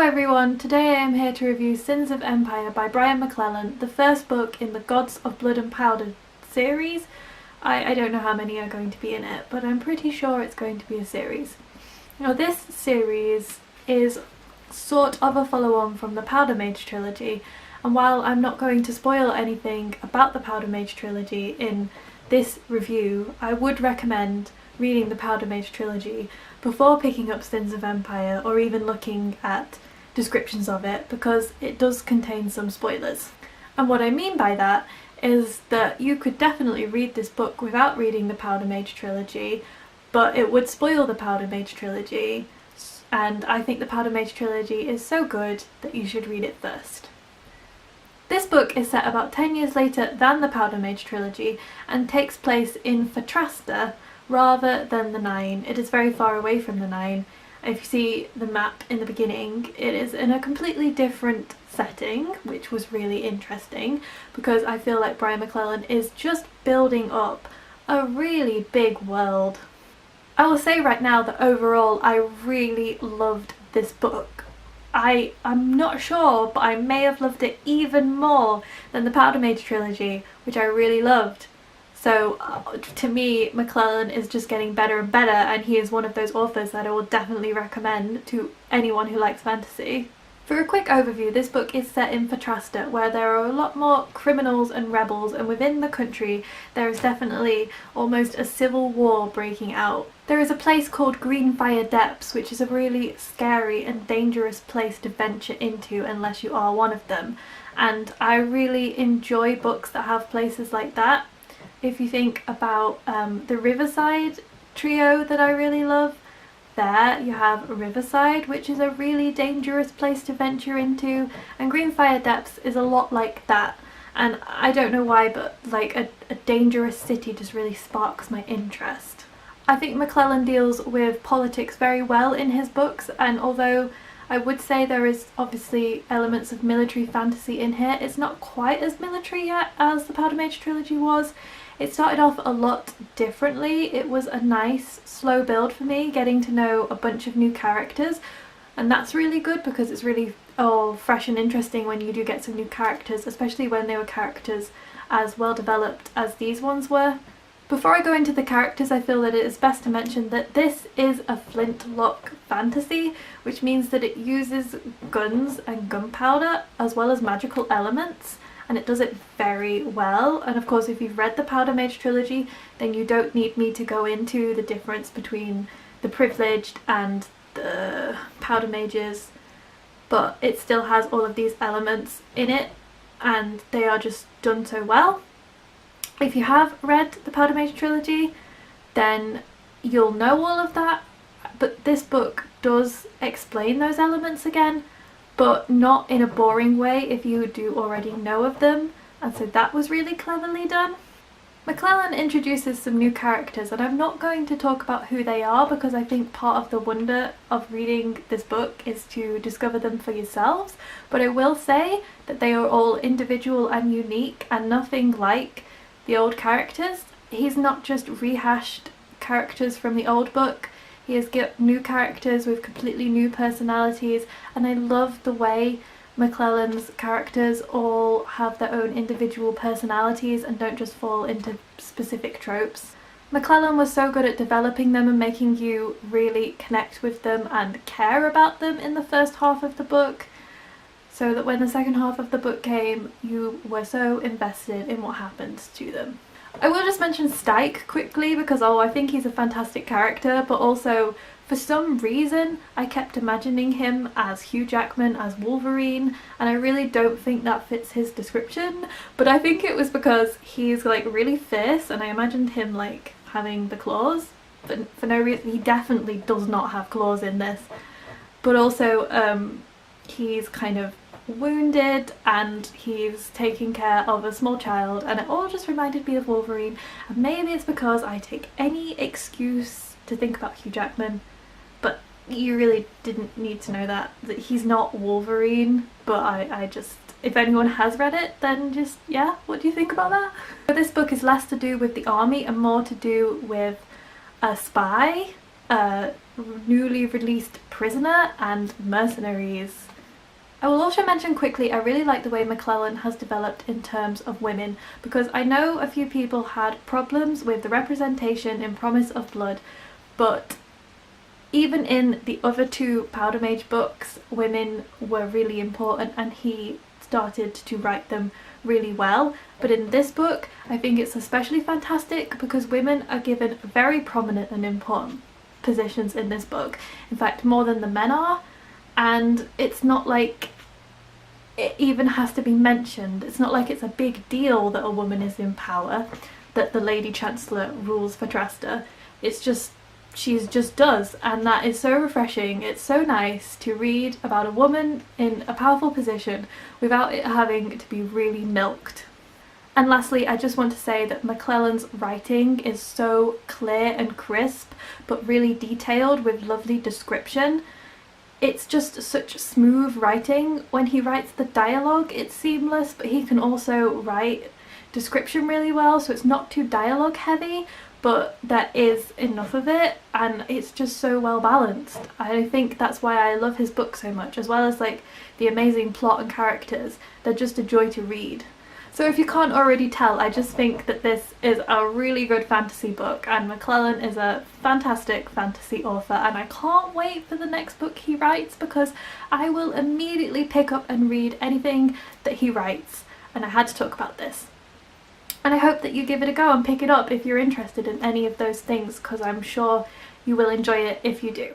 Hi everyone, today I am here to review Sins of Empire by Brian McClellan, the first book in the Gods of Blood and Powder series. I don't know how many are going to be in it, but I'm pretty sure it's going to be a series. Now this series is sort of a follow-on from the Powder Mage trilogy, and while I'm not going to spoil anything about the Powder Mage trilogy in this review, I would recommend reading the Powder Mage trilogy before picking up Sins of Empire or even looking at descriptions of it, because it does contain some spoilers. And what I mean by that is that you could definitely read this book without reading the Powder Mage trilogy, but it would spoil the Powder Mage trilogy, and I think the Powder Mage trilogy is so good that you should read it first. This book is set about 10 years later than the Powder Mage trilogy and takes place in Fatrasta rather than the Nine. It is very far away from the Nine. If you see the map in the beginning, it is in a completely different setting, which was really interesting because I feel like Brian McClellan is just building up a really big world. I will say right now that overall I really loved this book. I'm not sure, but I may have loved it even more than the Powder Mage trilogy, which I really loved. So to me, McClellan is just getting better and better, and he is one of those authors that I will definitely recommend to anyone who likes fantasy. For a quick overview, this book is set in Fatrasta, where there are a lot more criminals and rebels, and within the country there is definitely almost a civil war breaking out. There is a place called Greenfire Depths, which is a really scary and dangerous place to venture into unless you are one of them, and I really enjoy books that have places like that. If you think about the Riverside trio that I really love, there you have Riverside, which is a really dangerous place to venture into, and Greenfire Depths is a lot like that. And I don't know why, but like a dangerous city just really sparks my interest. I think McClellan deals with politics very well in his books, and although I would say there is obviously elements of military fantasy in here, it's not quite as military yet as the Powder Mage trilogy was. It started off a lot differently. It was a nice slow build for me, getting to know a bunch of new characters, and that's really good because it's really fresh and interesting when you do get some new characters, especially when they were characters as well developed as these ones were. Before I go into the characters, I feel that it is best to mention that this is a flintlock fantasy, which means that it uses guns and gunpowder as well as magical elements, and it does it very well. And of course, if you've read the Powder Mage trilogy, then you don't need me to go into the difference between the privileged and the powder mages, but it still has all of these elements in it and they are just done so well. If you have read the Powder Mage trilogy, then you'll know all of that, but this book does explain those elements again, but not in a boring way if you do already know of them, and so that was really cleverly done. McClellan introduces some new characters, and I'm not going to talk about who they are because I think part of the wonder of reading this book is to discover them for yourselves, but I will say that they are all individual and unique and nothing like the old characters. He's not just rehashed characters from the old book. He has got new characters with completely new personalities, and I love the way McClellan's characters all have their own individual personalities and don't just fall into specific tropes. McClellan was so good at developing them and making you really connect with them and care about them in the first half of the book, so that when the second half of the book came, you were so invested in what happened to them. I will just mention Stike quickly because I think he's a fantastic character, but also for some reason I kept imagining him as Hugh Jackman as Wolverine, and I really don't think that fits his description, but I think it was because he's like really fierce and I imagined him like having the claws, but for no reason. He definitely does not have claws in this, but also he's kind of wounded and he's taking care of a small child, and it all just reminded me of Wolverine. And maybe it's because I take any excuse to think about Hugh Jackman, but you really didn't need to know that he's not Wolverine. But I just, if anyone has read it, then just, yeah, what do you think about that? So this book is less to do with the army and more to do with a spy, a newly released prisoner, and mercenaries. I will also mention quickly, I really like the way McClellan has developed in terms of women, because I know a few people had problems with the representation in Promise of Blood, but even in the other two Powder Mage books, women were really important and he started to write them really well. But in this book, I think it's especially fantastic because women are given very prominent and important positions in this book. In fact, more than the men are. And it's not like it even has to be mentioned. It's not like it's a big deal that a woman is in power, that the Lady Chancellor rules for Trasta. It's just, she just does, and that is so refreshing. It's so nice to read about a woman in a powerful position without it having to be really milked. And lastly, I just want to say that McClellan's writing is so clear and crisp, but really detailed with lovely description. It's just such smooth writing. When he writes the dialogue, it's seamless, but he can also write description really well, so it's not too dialogue heavy, but there is enough of it, and it's just so well balanced. I think that's why I love his book so much, as well as like the amazing plot and characters. They're just a joy to read. So if you can't already tell, I just think that this is a really good fantasy book, and McClellan is a fantastic fantasy author, and I can't wait for the next book he writes because I will immediately pick up and read anything that he writes, and I had to talk about this. And I hope that you give it a go and pick it up if you're interested in any of those things, because I'm sure you will enjoy it if you do.